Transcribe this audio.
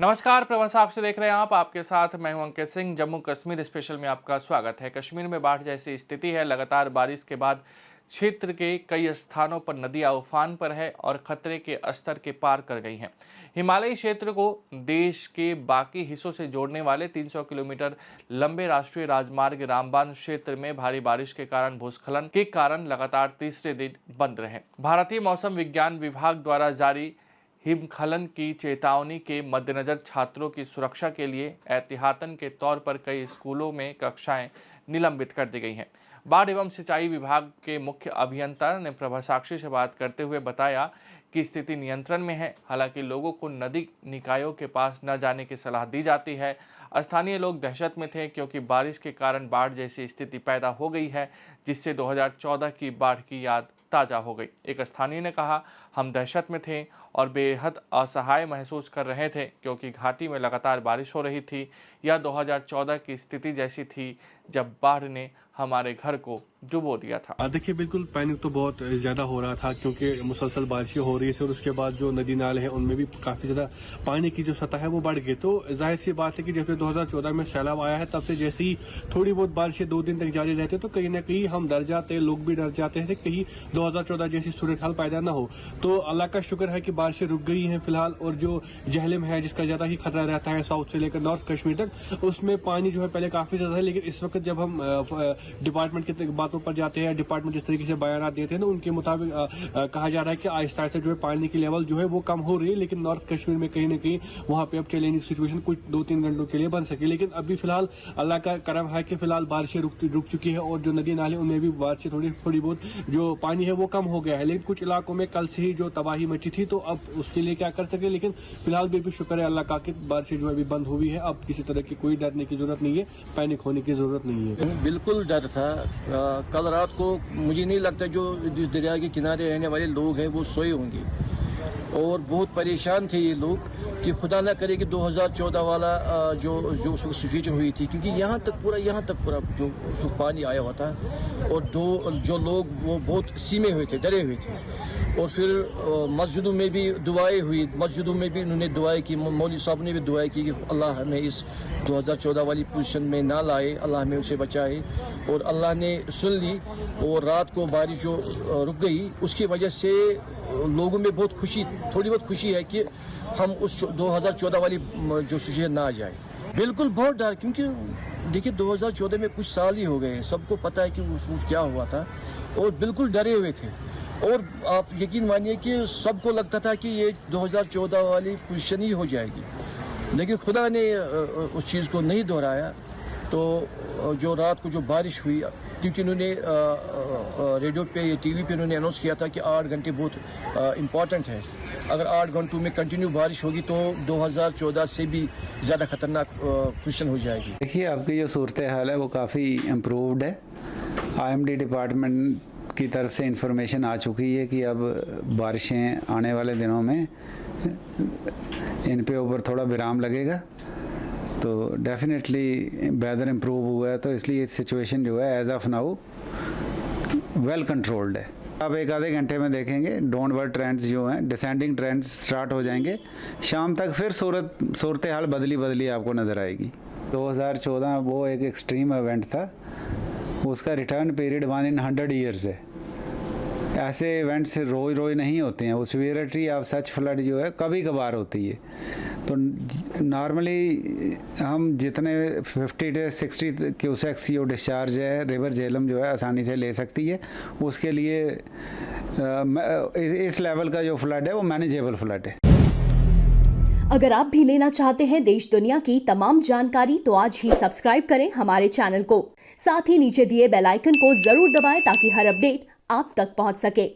नमस्कार, प्रवास आपसे देख रहे हैं आप। आपके साथ मैं हूं अंकित सिंह। जम्मू कश्मीर स्पेशल में आपका स्वागत है। कश्मीर में बाढ़ जैसी स्थिति है। लगातार बारिश के बाद क्षेत्र के कई स्थानों पर नदियां उफान पर है और खतरे के स्तर के पार कर गई हैं। हिमालयी क्षेत्र को देश के बाकी हिस्सों से जोड़ने वाले 300 किलोमीटर लंबे राष्ट्रीय राजमार्ग रामबान क्षेत्र में भारी बारिश के कारण भूस्खलन के कारण लगातार तीसरे दिन बंद रहे। भारतीय मौसम विज्ञान विभाग द्वारा जारी हिमस्खलन की चेतावनी के मद्देनजर छात्रों की सुरक्षा के लिए एहतियातन के तौर पर कई स्कूलों में कक्षाएं निलंबित कर दी गई हैं। बाढ़ एवं सिंचाई विभाग के मुख्य अभियंता ने प्रभा साक्षी से बात करते हुए बताया कि स्थिति नियंत्रण में है। हालांकि लोगों को नदी निकायों के पास न जाने की सलाह दी जाती है। स्थानीय लोग दहशत में थे क्योंकि बारिश के कारण बाढ़ जैसी स्थिति पैदा हो गई है, जिससे 2014 की बाढ़ की याद ताज़ा हो गई। एक स्थानीय ने कहा, हम दहशत में थे और बेहद असहाय महसूस कर रहे थे क्योंकि घाटी में लगातार बारिश हो रही थी। यह 2014 की स्थिति जैसी थी जब बाढ़ ने हमारे घर को डुबो दिया था। देखिए, बिल्कुल पैनिक तो बहुत ज़्यादा हो रहा था क्योंकि मुसलसल बारिशें हो रही थी और उसके बाद जो नदी नाले हैं उनमें भी काफ़ी ज़्यादा पानी की जो सतह है वो बढ़ गई। तो जाहिर सी बात है कि जब से 2014 में सैलाब आया है तब से जैसे ही थोड़ी बहुत बारिशें 2 दिन तक जारी रहती तो कहीं ना कहीं हम डर जाते, लोग भी डर जाते थे कहीं 2014 जैसी सूरत हाल पैदा ना हो। तो अल्लाह का शुक्र है कि बारिशें रुक गई हैं फिलहाल, और जो जहलम है जिसका ज़्यादा ही खतरा रहता है साउथ से लेकर नॉर्थ कश्मीर तक, उसमें पानी जो है पहले काफ़ी ज़्यादा है। लेकिन इस वक्त जब हम डिपार्टमेंट की बातों पर जाते हैं, डिपार्टमेंट जिस तरीके से बयान देते हैं ना, उनके मुताबिक कहा जा रहा है कि आहिस्ता आहिस्ता जो है पानी की लेवल जो है वो कम हो रही है। लेकिन नॉर्थ कश्मीर में कहीं ना कहीं वहाँ पे अब चैलेंजिंग सिचुएशन कुछ 2-3 घंटों के लिए बन सके। लेकिन अभी फिलहाल अल्लाह का करम है कि फिलहाल बारिशें रुक चुकी है और जो नदी नाले उनमें भी बारिशें थोड़ी बहुत जो पानी है वो कम हो गया है। लेकिन कुछ इलाकों में कल से ही जो तबाही मची थी तो अब उसके लिए क्या कर सके। लेकिन फिलहाल भी शुक्र है अल्लाह का कि बारिशें जो है अभी बंद हुई है। अब किसी तरह की कोई डरने की जरूरत नहीं है, पैनिक होने की जरूरत नहीं है। बिल्कुल डर था। कल रात को मुझे नहीं लगता जो इस दरिया के किनारे रहने वाले लोग हैं वो सोए होंगे और बहुत परेशान थे ये लोग कि खुदा ना करे कि 2014 वाला जो सिचुएशन हुई थी, क्योंकि यहाँ तक पूरा जो पानी आया हुआ था और जो लोग वो बहुत सीमे हुए थे, डरे हुए थे। और फिर मस्जिदों में भी दुआएं हुई, मस्जिदों में भी उन्होंने दुआएं की, मौलवी साहब ने भी दुआएं की कि अल्लाह हमें इस 2014 वाली पोजीशन में ना लाए, अल्लाह हमें उसे बचाए। और अल्लाह ने सुन ली और रात को बारिश जो रुक गई उसकी वजह से लोगों में बहुत खुशी, थोड़ी बहुत खुशी है कि हम उस 2014 वाली जो सिचुएशन ना आ जाए। बिल्कुल बहुत डर, क्योंकि देखिए 2014 में कुछ साल ही हो गए, सबको पता है कि उस वक्त क्या हुआ था और बिल्कुल डरे हुए थे। और आप यकीन मानिए कि सबको लगता था कि ये 2014 वाली पोजीशन ही हो जाएगी, लेकिन खुदा ने उस चीज़ को नहीं दोहराया। तो जो रात को जो बारिश हुई, क्योंकि उन्होंने रेडियो पे या टीवी पे उन्होंने अनाउंस किया था कि 8 घंटे बहुत इम्पॉर्टेंट है। अगर 8 घंटों में कंटिन्यू बारिश होगी तो 2014 से भी ज़्यादा खतरनाक पोजीशन हो जाएगी। देखिए, आपकी जो सूरत हाल है वो काफ़ी इम्प्रूव्ड है। IMD डिपार्टमेंट की तरफ से इंफॉर्मेशन आ चुकी है कि अब बारिशें आने वाले दिनों में इन पे ऊपर थोड़ा विराम लगेगा। तो डेफिनेटली वेदर इम्प्रूव हुआ है, तो इसलिए सिचुएशन जो है as of now well controlled है। आप एक आधे घंटे में देखेंगे डाउनवर्ड ट्रेंड्स जो हैं, डिसेंडिंग ट्रेंड्स स्टार्ट हो जाएंगे। शाम तक फिर सूरत हाल बदली आपको नज़र आएगी। 2014 वो एक एक्सट्रीम इवेंट था, उसका रिटर्न पीरियड 1 in 100 ईयर्स है। ऐसे इवेंट्स रोज़ नहीं होते हैं। वो सीवियरिटी ऑफ सच फ्लड जो है कभी कभार होती है। तो नॉर्मली हम जितने 50 से 60 क्यूसेक्स जो डिस्चार्ज है रिवर झेलम जो है आसानी से ले सकती है। उसके लिए इस लेवल का जो फ्लड है वो मैनेजेबल फ्लड है। अगर आप भी लेना चाहते हैं देश दुनिया की तमाम जानकारी तो आज ही सब्सक्राइब करें हमारे चैनल को। साथ ही नीचे दिए बेल आइकन को जरूर दबाएं ताकि हर अपडेट आप तक पहुंच सके।